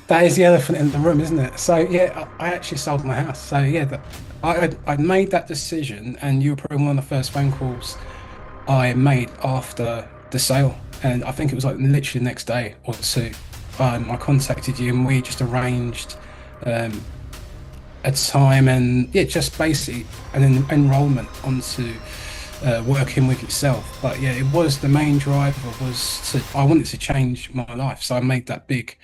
that is the elephant in the room, isn't it? So yeah, I actually sold my house. So yeah, I'd made that decision, and you were probably one of the first phone calls I made after the sale. And I think it was like literally the next day or two. I contacted you, and we just arranged um, a time, and yeah, just basically an enrollment onto working with yourself. But yeah, it was the main driver was to I wanted to change my life, so I made that big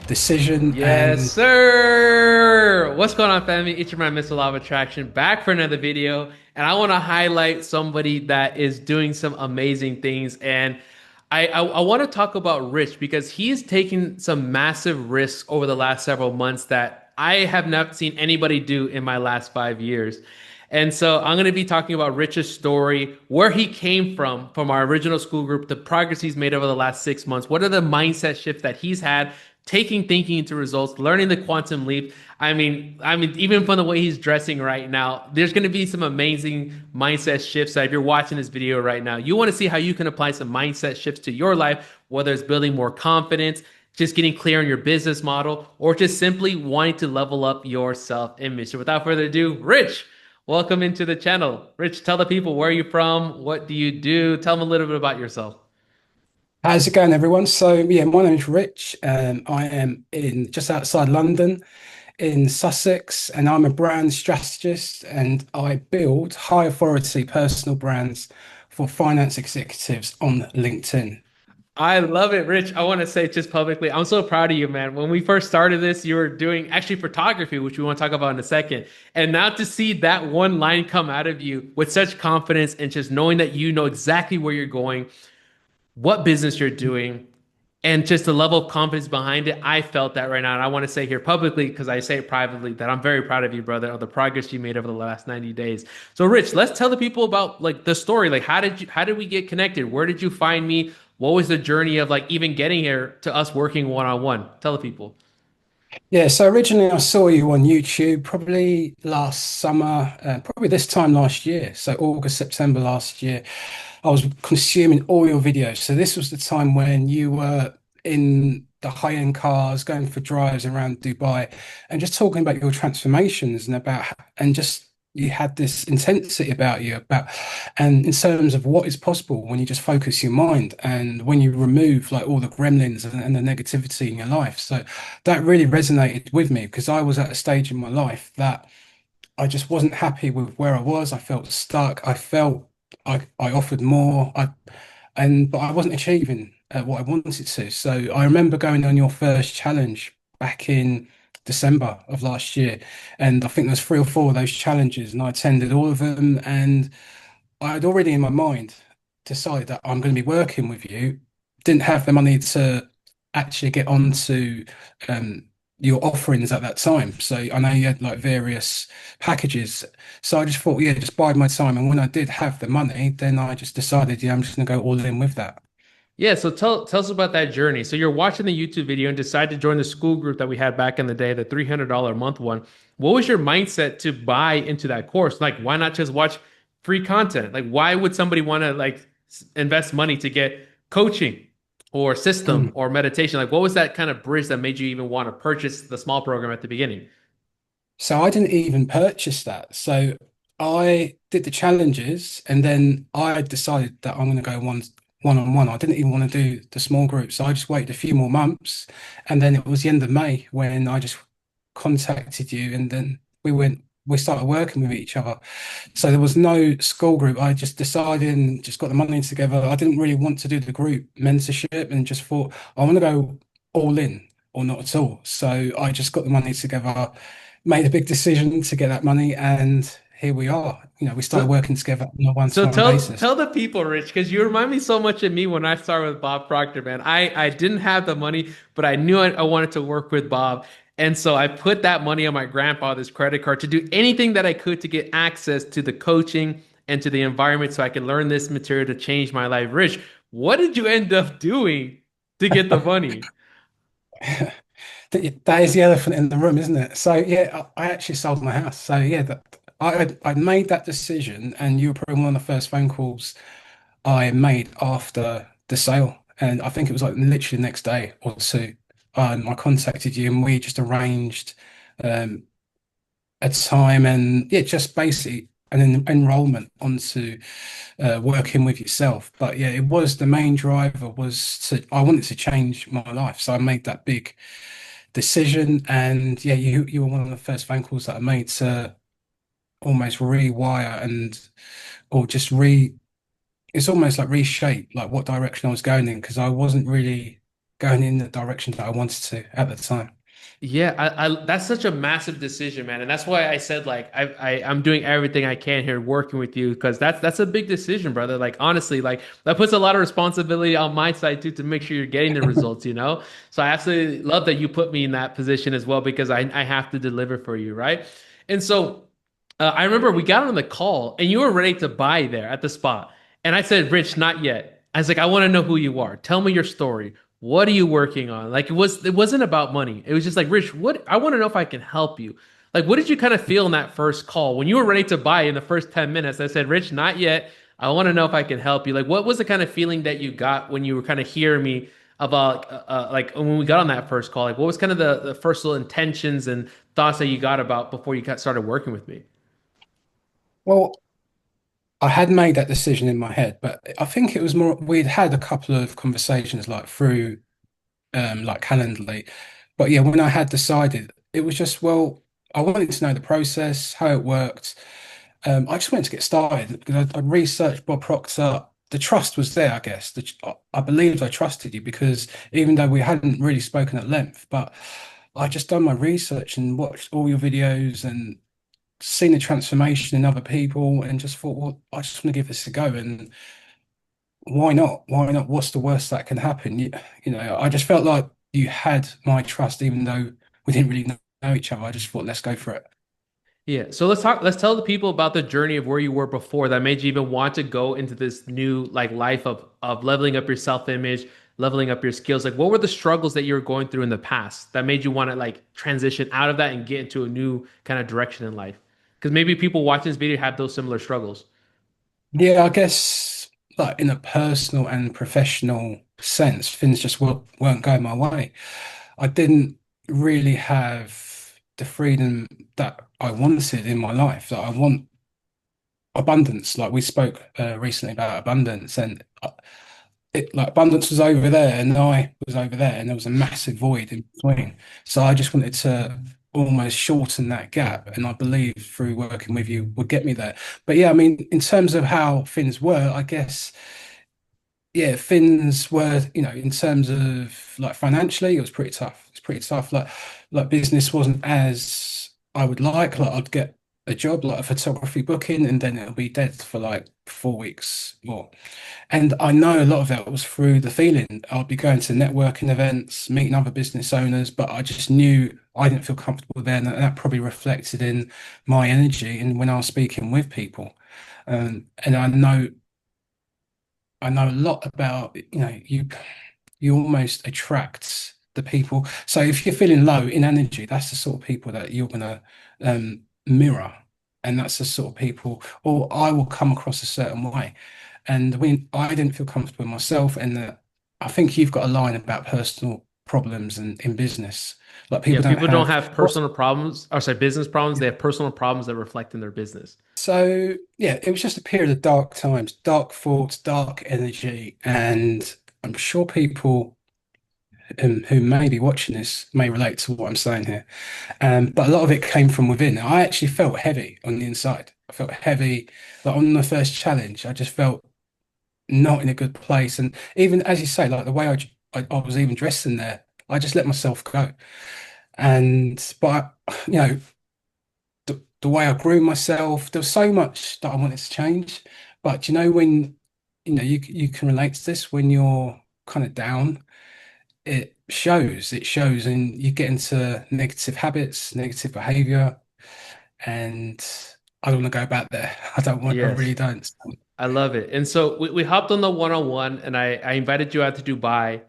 decision. Yes, And sir. What's going on, family? It's your man, Mr. Law of Attraction, back for another video. And I want to highlight somebody that is doing some amazing things. And I want to talk about Rich because he's taken some massive risks over the last several months that I have not seen anybody do in my last 5 years. And so I'm going to be talking about Rich's story, where he came from our original school group, the progress he's made over the last 6 months. What are the mindset shifts that he's had, taking thinking into results, learning the quantum leap. I mean, even from the way he's dressing right now, there's going to be some amazing mindset shifts. That if you're watching this video right now, you want to see how you can apply some mindset shifts to your life, whether it's building more confidence, just getting clear on your business model, or just simply wanting to level up your self image. So, without further ado, Rich, welcome into the channel. Rich, tell the people where you're from, what do you do? Tell them a little bit about yourself. how's it going, everyone? So yeah, my name is Rich. I am in just outside London in Sussex, and I'm a brand strategist, and I build high authority personal brands for finance executives on LinkedIn. I love it, Rich. I want to say just publicly, I'm so proud of you, man. When we first started this, you were doing actually photography, which we want to talk about in a second. And now to see that one line come out of you with such confidence and just knowing that you know exactly where you're going, what business you're doing, and just the level of confidence behind it, I felt that right now. And I want to say here publicly, because I say it privately, that I'm very proud of you, brother, of the progress you made over the last 90 days. So, Rich, let's tell the people about like the story. Like, how did we get connected? Where did you find me? What was the journey of like even getting here to us working one on one? Tell the people. Yeah, so originally I saw you on YouTube probably last summer, probably this time last year. So August, September last year, I was consuming all your videos. So this was the time when you were in the high-end cars, going for drives around Dubai, and just talking about your transformations and and just you had this intensity about you about, and in terms of what is possible when you just focus your mind and when you remove like all the gremlins and the negativity in your life. So that really resonated with me because I was at a stage in my life that I just wasn't happy with where I was. I felt stuck. I felt I offered more. But I wasn't achieving what I wanted to. So I remember going on your first challenge back in December of last year, and I think there's three or four of those challenges, and I attended all of them, and I had already in my mind decided that I'm going to be working with you. Didn't have the money to actually get onto your offerings at that time. So I know you had like various packages. So I just thought, yeah, just bide my time. And when I did have the money, then I just decided, yeah, I'm just going to go all in with that. Yeah, so tell us about that journey. So you're watching the YouTube video and decide to join the school group that we had back in the day, the $300 a month one. What was your mindset to buy into that course? Like, why not just watch free content? Like, why would somebody want to like invest money to get coaching or system Mm. or meditation? Like, what was that kind of bridge that made you even want to purchase the small program at the beginning? So I didn't even purchase that. So I did the challenges, and then I decided that I'm going to go one on one. I didn't even want to do the small group. So I just waited a few more months. And then it was the end of May when I just contacted you, and then we started working with each other. So there was no school group. I just decided and just got the money together. I didn't really want to do the group mentorship and just thought I want to go all in or not at all. So I just got the money together, made a big decision to get that money, and here we are. We started So working together on a So one-to-one tell basis. tell the people, Rich, because you remind me so much of me when I started with Bob Proctor, man. I didn't have the money, but I knew I wanted to work with Bob. And so I put that money on my grandfather's credit card to do anything that I could to get access to the coaching and to the environment so I could learn this material to change my life. Rich, what did you end up doing to get the money? That is the elephant in the room, isn't it? So yeah, I actually sold my house. So yeah, I made that decision, and you were probably one of the first phone calls I made after the sale, and I think it was like literally the next day or two. I contacted you and we just arranged um, a time and yeah, just basically enrollment onto working with yourself. But yeah, it was the main driver was to I wanted to change my life, so I made that big decision. And yeah, you were one of the first phone calls that I made to almost rewire and or just re. It's almost like reshape like what direction I was going in because I wasn't really going in the direction that I wanted to at the time. Yeah, that's such a massive decision, man, and that's why I said like I'm doing everything I can here working with you because that's a big decision, brother. Like honestly, like that puts a lot of responsibility on my side too to make sure you're getting the results, you know? So I absolutely love that you put me in that position as well because I have to deliver for you, right? And so I remember we got on the call and you were ready to buy there at the spot. And I said, Rich, not yet. I was like, I want to know who you are. Tell me your story. What are you working on? Like it wasn't about money. It was just like, Rich, what I want to know if I can help you. Like, what did you kind of feel in that first call when you were ready to buy in the first 10 minutes? I said, Rich, not yet. I want to know if I can help you. Like, what was the kind of feeling that you got when you were kind of hearing me about like when we got on that first call? Like, what was kind of the first little intentions and thoughts that you got about before you got started working with me? Well, I had made that decision in my head, but I think it was more we'd had a couple of conversations like through like Calendly. But yeah, when I had decided, it was just, well, I wanted to know the process, how it worked. I just wanted to get started because I researched Bob Proctor. The trust was there, I guess. I believed I trusted you because even though we hadn't really spoken at length, but I just done my research and watched all your videos and seen the transformation in other people and just thought, well, I just want to give this a go. And why not? Why not? What's the worst that can happen? I just felt like you had my trust, even though we didn't really know each other. I just thought, let's go for it. Yeah. So let's talk, let's tell the people about the journey of where you were before that made you even want to go into this new like life of leveling up your self-image, leveling up your skills. Like what were the struggles that you were going through in the past that made you want to like transition out of that and get into a new kind of direction in life? Because maybe people watching this video have those similar struggles. Yeah, I guess like in a personal and professional sense, things just weren't going my way. I didn't really have the freedom that I wanted in my life. That I want abundance. Like we spoke recently about abundance, and it like abundance was over there and I was over there and there was a massive void in between. So I just wanted to almost shorten that gap. And I believe through working with you would get me there. But yeah, I mean, in terms of how things were, I guess, yeah, things were, in terms of like financially, it was pretty tough. It's pretty tough. Like business wasn't as I would like. Like I'd get a job, like a photography booking, and then it'll be dead for like 4 weeks more. And I know a lot of that was through the feeling. I'd be going to networking events, meeting other business owners, but I just knew I didn't feel comfortable there. And that probably reflected in my energy and when I was speaking with people. And I know a lot about, you almost attract the people. So if you're feeling low in energy, that's the sort of people that you're gonna mirror. And that's the sort of people, or I will come across a certain way. And when I didn't feel comfortable with myself, and I think you've got a line about personal problems and in business. Like Yeah, people don't people don't have have what's personal problems, or sorry, business problems. They have personal problems that reflect in their business. so yeah, it was just a period of dark times, dark thoughts, dark energy, and I'm sure people who may be watching this may relate to what I'm saying here. But a lot of it came from within. I actually felt heavy on the inside. I felt heavy, like on the first challenge. I just felt not in a good place. And even as you say, like the way I was even dressed in there, I just let myself go. But the way I grew myself, there was so much that I wanted to change. But when you can relate to this when you're kind of down, it shows, and you get into negative habits, negative behavior, and I don't want to go back there. I Yes. really don't. I love it. And so we hopped on the one-on-one and I invited you out to Dubai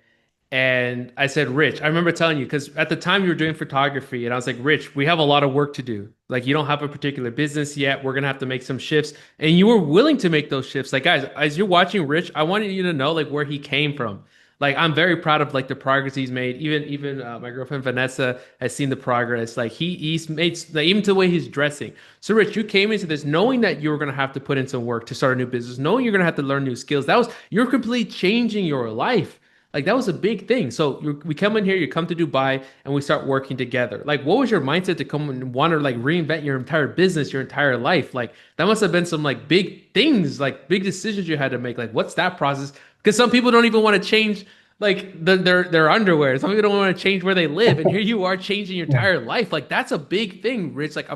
and I said, Rich, I remember telling you, because at the time you were doing photography and I was like, Rich, we have a lot of work to do. Like you don't have a particular business yet. We're gonna have to make some shifts. And you were willing to make those shifts. Like guys, as you're watching Rich, I wanted you to know like where he came from. Like I'm very proud of like the progress he's made. Even my girlfriend Vanessa has seen the progress. Like he's made like, even to the way he's dressing. So Rich, you came into this knowing that you were gonna have to put in some work to start a new business, knowing you're gonna have to learn new skills. That was you're completely changing your life. Like that was a big thing. So we come in here, you come to Dubai, and we start working together. Like, what was your mindset to come and want to like reinvent your entire business, your entire life? Like that must have been some like big things, like big decisions you had to make. Like, what's that process? Because some people don't even want to change like their underwear. Some people don't want to change where they live, and here you are changing your Yeah. entire life. Like that's a big thing, Rich. Like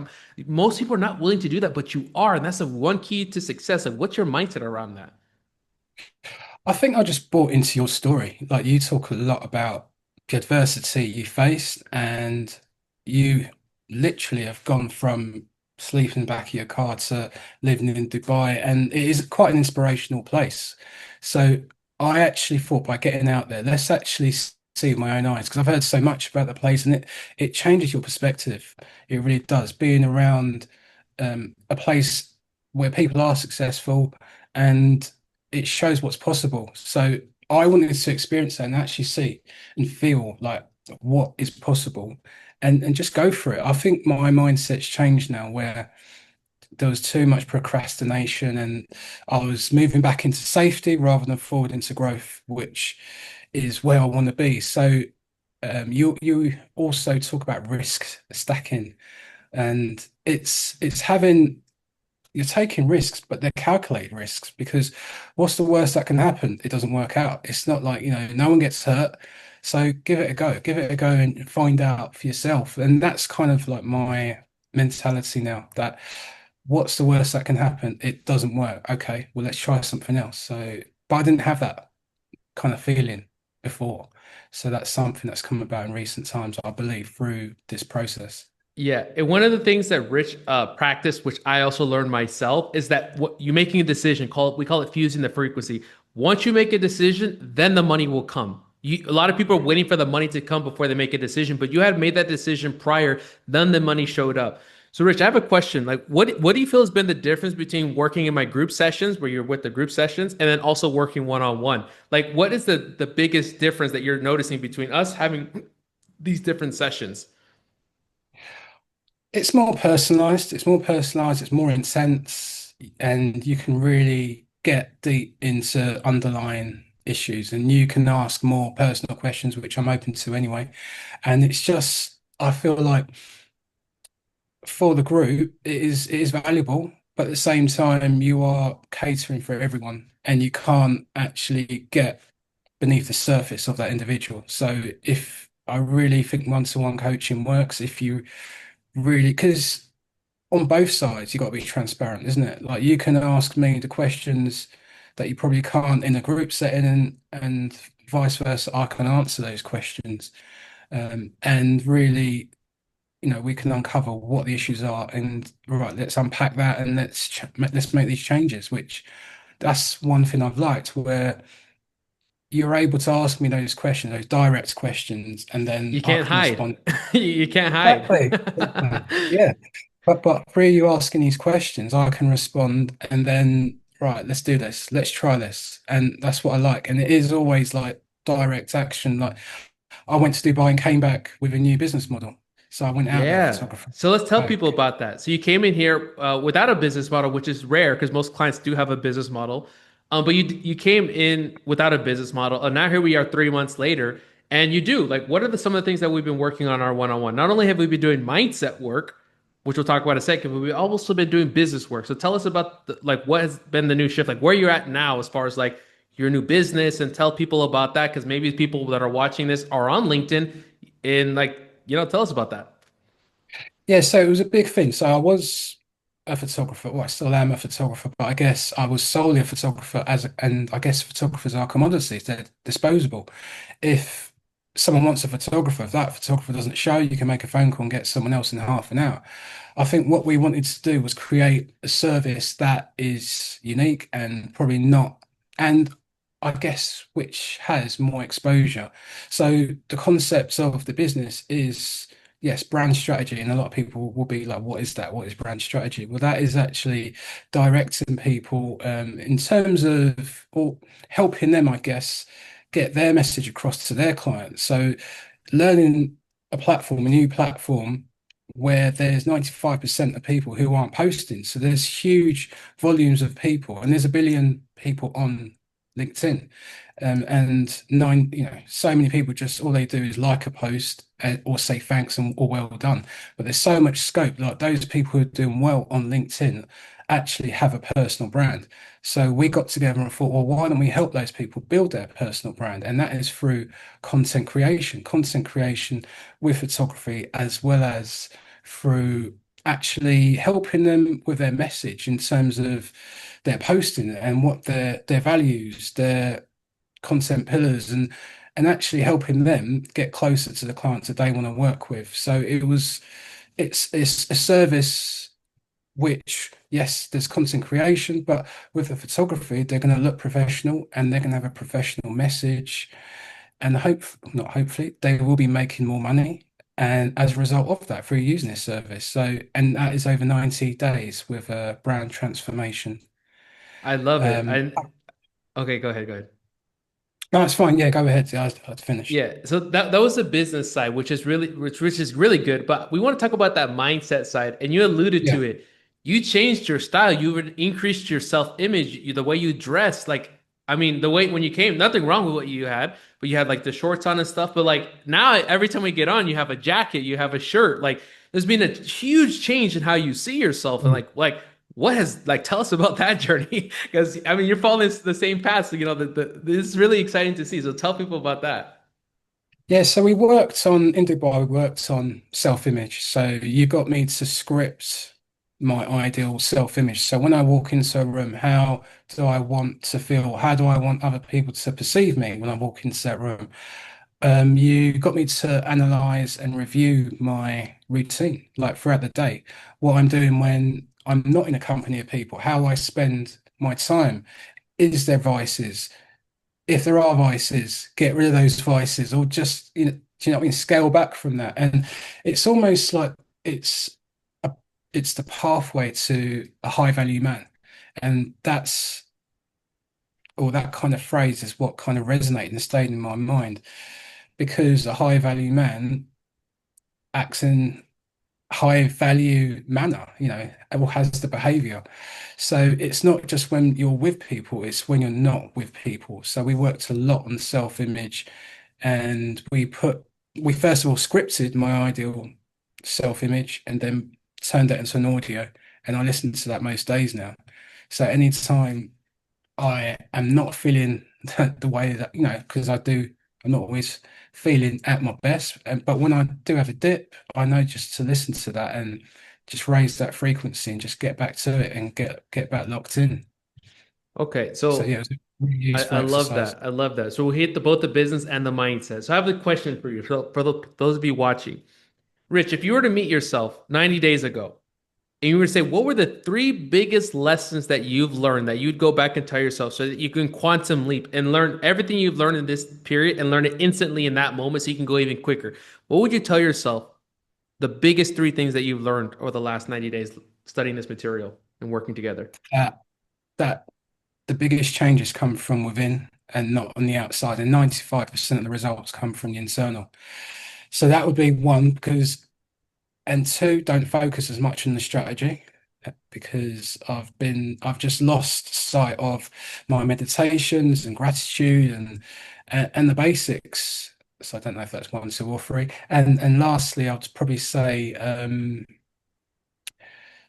most people are not willing to do that, but you are, and that's the one key to success. Like, what's your mindset around that? I think I just bought into your story. Like you talk a lot about the adversity you faced, and you literally have gone from sleeping in the back of your car to living in Dubai, and it is quite an inspirational place. So I actually thought by getting out there, let's actually see with my own eyes, because I've heard so much about the place, and it changes your perspective. It really does. Being around a place where people are successful and it shows what's possible. So I wanted to experience that and actually see and feel like what is possible and just go for it. I think my mindset's changed now where there was too much procrastination and I was moving back into safety rather than forward into growth, which is where I want to be. So you also talk about risk stacking and it's having you're taking risks, but they're calculated risks because what's the worst that can happen? It doesn't work out. It's not like, no one gets hurt. So give it a go. Give it a go and find out for yourself. And that's kind of like my mentality now that what's the worst that can happen? It doesn't work. Okay, well, let's try something else. So, but I didn't have that kind of feeling before. So that's something that's come about in recent times, I believe, through this process. Yeah, and one of the things that Rich practiced, which I also learned myself, is that what you making a decision, we call it fusing the frequency. Once you make a decision, then the money will come. A lot of people are waiting for the money to come before they make a decision, but you had made that decision prior, then the money showed up. So, Rich, I have a question. Like, what do you feel has been the difference between working in my group sessions, where you're with the group sessions, and then also working one on one? Like, what is the biggest difference that you're noticing between us having these different sessions? It's more personalized. It's more personalized. It's more intense, and you can really get deep into underlying issues, and you can ask more personal questions, which I'm open to anyway. And it's just, I feel like for the group, it is valuable, but at the same time, you are catering for everyone, and you can't actually get beneath the surface of that individual. So if I really think one-to-one coaching works, if you really, because on both sides, you've got to be transparent, isn't it? Like you can ask me the questions that you probably can't in a group setting, and vice versa. I can answer those questions, and really, we can uncover what the issues are, and right, let's unpack that, and let's make these changes. Which that's one thing I've liked, where you're able to ask me those questions, those direct questions, and then You I can't can hide. respond. You can't hide. Exactly. Exactly. Yeah. But through you asking these questions, I can respond and then, right, let's do this. Let's try this. And that's what I like. And it is always like direct action. Like I went to Dubai and came back with a new business model. So I went out there, Yeah. photographer, So let's tell people back. about that. So you came in here without a business model, which is rare because most clients do have a business model. But you came in without a business model, and now here we are 3 months later, and you do. Like, what are some of the things that we've been working on our one-on-one? Not only have we been doing mindset work, which we'll talk about in a second, but we've also been doing business work. So tell us about like what has been the new shift, like where you're at now as far as like your new business, and tell people about that because maybe people that are watching this are on LinkedIn, and like tell us about that. Yeah, so it was a big thing. So I was a photographer. Well, I still am a photographer, but I guess I was solely a photographer and I guess photographers are commodities. They're disposable. If someone wants a photographer, if that photographer doesn't show, you can make a phone call and get someone else in half an hour. I think what we wanted to do was create a service that is unique and probably not, and I guess which has more exposure. So the concept of the business is, yes, brand strategy. And a lot of people will be like, what is that? What is brand strategy? Well, that is actually directing people in terms of, or helping them, I guess, get their message across to their clients. So learning a new platform where there's 95% of people who aren't posting. So there's huge volumes of people, and there's a billion people on LinkedIn. And so many people just all they do is like a post or say thanks and or well done. But there's so much scope. Like those people who are doing well on LinkedIn actually have a personal brand. So we got together and thought, well, why don't we help those people build their personal brand? And that is through content creation with photography, as well as through actually helping them with their message in terms of their posting and what their values, their content pillars, and actually helping them get closer to the clients that they want to work with. So it's a service which, yes, there's content creation, but with the photography, they're going to look professional and they're going to have a professional message. And not hopefully, they will be making more money. And as a result of that, through using this service. So, and that is over 90 days with a brand transformation. I love it. Um, Okay, go ahead, go ahead. no, it's fine. Yeah, go ahead. I'd finished. Yeah, so that was the business side, which is really good. But we want to talk about that mindset side, and you alluded Yeah. to it. You changed your style. You increased your self-image, the way you dress. Like, I mean, the way when you came, nothing wrong with what you had, but you had like the shorts on and stuff. But like now, every time we get on, you have a jacket, you have a shirt. Like, there's been a huge change in how you see yourself, and Mm. like what has like tell us about that journey? Because I mean, you're following the same path. So, this is really exciting to see. So tell people about that. Yeah, so we worked on in Dubai, we worked on self-image. So you got me to script my ideal self-image. So when I walk into a room, how do I want to feel? How do I want other people to perceive me when I walk into that room? You got me to analyze and review my routine, like throughout the day, what I'm doing when I'm not in a company of people, how I spend my time. Is there vices? If there are vices, get rid of those vices, or just do you know what I mean? Scale back from that. And it's almost like it's a, it's the pathway to a high value man, and that kind of phrase is what kind of resonated and stayed in my mind because a high value man acts in high value manner, or has the behavior. So it's not just when you're with people, it's when you're not with people. So we worked a lot on self-image and we first of all scripted my ideal self-image and then turned that into an audio. And I listen to that most days now. So anytime I am not feeling the way that, because I'm not always feeling at my best. But when I do have a dip, I know just to listen to that and just raise that frequency and just get back to it and get back locked in. Okay, So yeah, so it was a really I useful love exercise. that. I love that. So we hit both the business and the mindset. So I have a question for you. So for those of you watching, Rich, if you were to meet yourself 90 days ago, and you were to say, what were the three biggest lessons that you've learned that you'd go back and tell yourself so that you can quantum leap and learn everything you've learned in this period and learn it instantly in that moment so you can go even quicker? What would you tell yourself the biggest three things that you've learned over the last 90 days studying this material and working together? That that the biggest changes come from within and not on the outside, and 95% of the results come from the internal. So that would be one, because and two, don't focus as much on the strategy because I've just lost sight of my meditations and gratitude and the basics. So I don't know if that's one, two, or three. And lastly, I'd probably say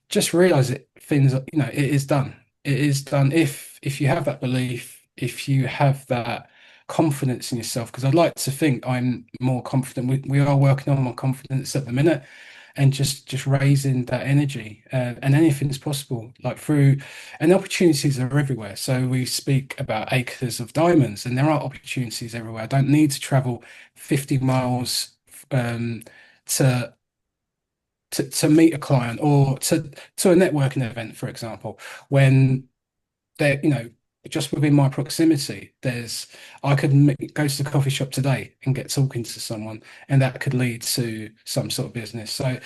just realize it things, it is done. It is done if you have that belief, if you have that confidence in yourself, because I'd like to think I'm more confident. We are working on my confidence at the minute and just raising that energy, and anything's possible like through and opportunities are everywhere. So we speak about acres of diamonds and there are opportunities everywhere. I don't need to travel 50 miles um, to to meet a client or to a networking event, for example, when they're, just within my proximity, I could go to the coffee shop today and get talking to someone, and that could lead to some sort of business. So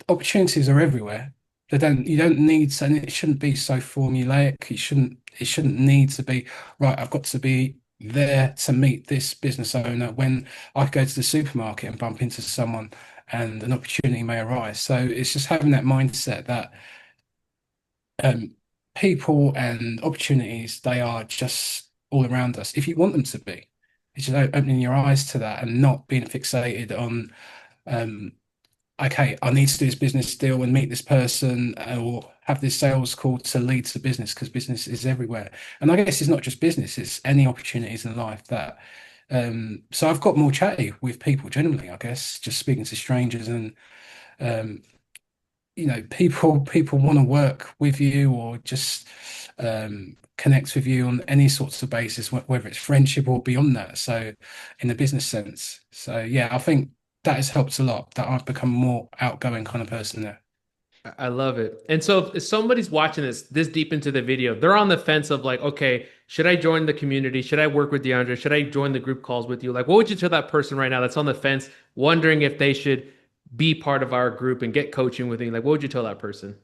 opportunities are everywhere. You don't need to, and it shouldn't be so formulaic. It shouldn't need to be, right, I've got to be there to meet this business owner when I go to the supermarket and bump into someone and an opportunity may arise. So it's just having that mindset that um, people and opportunities, they are just all around us if you want them to be. It's just opening your eyes to that and not being fixated on, um, okay, I need to do this business deal and meet this person or have this sales call to lead to business because business is everywhere. And I guess it's not just business, it's any opportunities in life that. So I've got more chatty with people generally, I guess, just speaking to strangers and um, people want to work with you or just connect with you on any sorts of basis, whether it's friendship or beyond that. So, in the business sense. So, yeah, I think that has helped a lot. That I've become a more outgoing kind of person there. I love it. And so if somebody's watching this deep into the video, they're on the fence of like, okay, should I join the community? Should I work with DeAndre? Should I join the group calls with you? Like, what would you tell that person right now that's on the fence, wondering if they should be part of our group and get coaching with me? Like, what would you tell that person?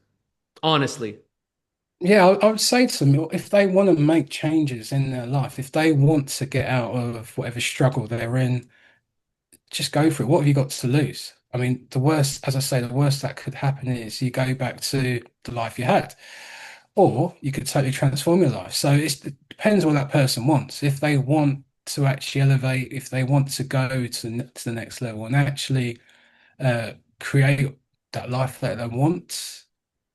Honestly. Yeah, I would say to them, if they want to make changes in their life, if they want to get out of whatever struggle they're in, just go for it. What have you got to lose? I mean, the worst, as I say, the worst that could happen is you go back to the life you had, or you could totally transform your life. So it depends what that person wants. If they want to actually elevate, if they want to go to the next level and actually create that life that they want,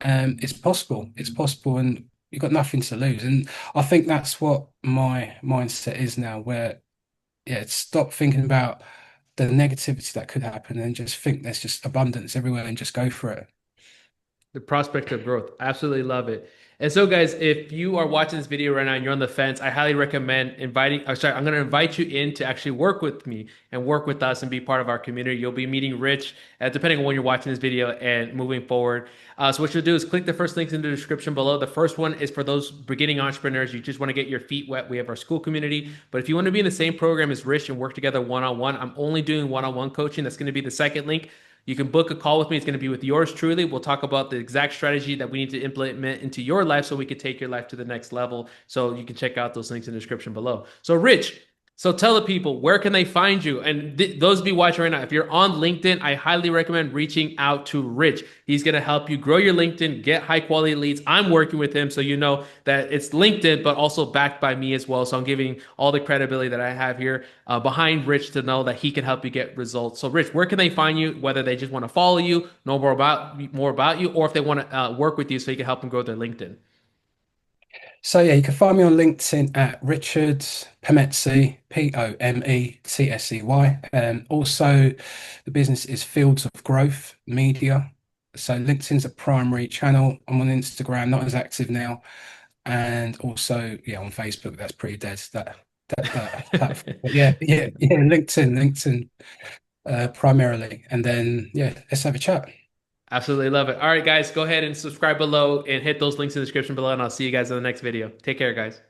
it's possible. It's possible, and you've got nothing to lose. And I think that's what my mindset is now, where yeah, stop thinking about the negativity that could happen and just think there's just abundance everywhere and just go for it. The prospect of growth. Absolutely love it. And so, guys, if you are watching this video right now and you're on the fence, I highly recommend inviting, sorry, I'm going to invite you in to actually work with me and work with us and be part of our community. You'll be meeting Rich, depending on when you're watching this video and moving forward. So, what you'll do is click the first links in the description below. The first one is for those beginning entrepreneurs. You just want to get your feet wet. We have our school community. But if you want to be in the same program as Rich and work together one on one, I'm only doing one on one coaching. That's going to be the second link. You can book a call with me. It's going to be with yours truly. We'll talk about the exact strategy that we need to implement into your life so we can take your life to the next level. So you can check out those links in the description below. So, Rich, so tell the people where can they find you? And those of you watching right now, if you're on LinkedIn, I highly recommend reaching out to Rich. He's going to help you grow your LinkedIn, get high quality leads. I'm working with him, so you know that it's LinkedIn, but also backed by me as well. So I'm giving all the credibility that I have here behind Rich to know that he can help you get results. So, Rich, where can they find you? Whether they just want to follow you, know more about you, or if they want to work with you, so you can help them grow their LinkedIn. So yeah, you can find me on LinkedIn at Richard Pometsy, Pomettsey. Also, the business is Fields of Growth Media. So LinkedIn's a primary channel. I'm on Instagram, not as active now, and also yeah on Facebook. That's pretty dead. That platform. But yeah. LinkedIn, primarily, and then yeah, let's have a chat. Absolutely love it. All right, guys, go ahead and subscribe below and hit those links in the description below, and I'll see you guys in the next video. Take care, guys.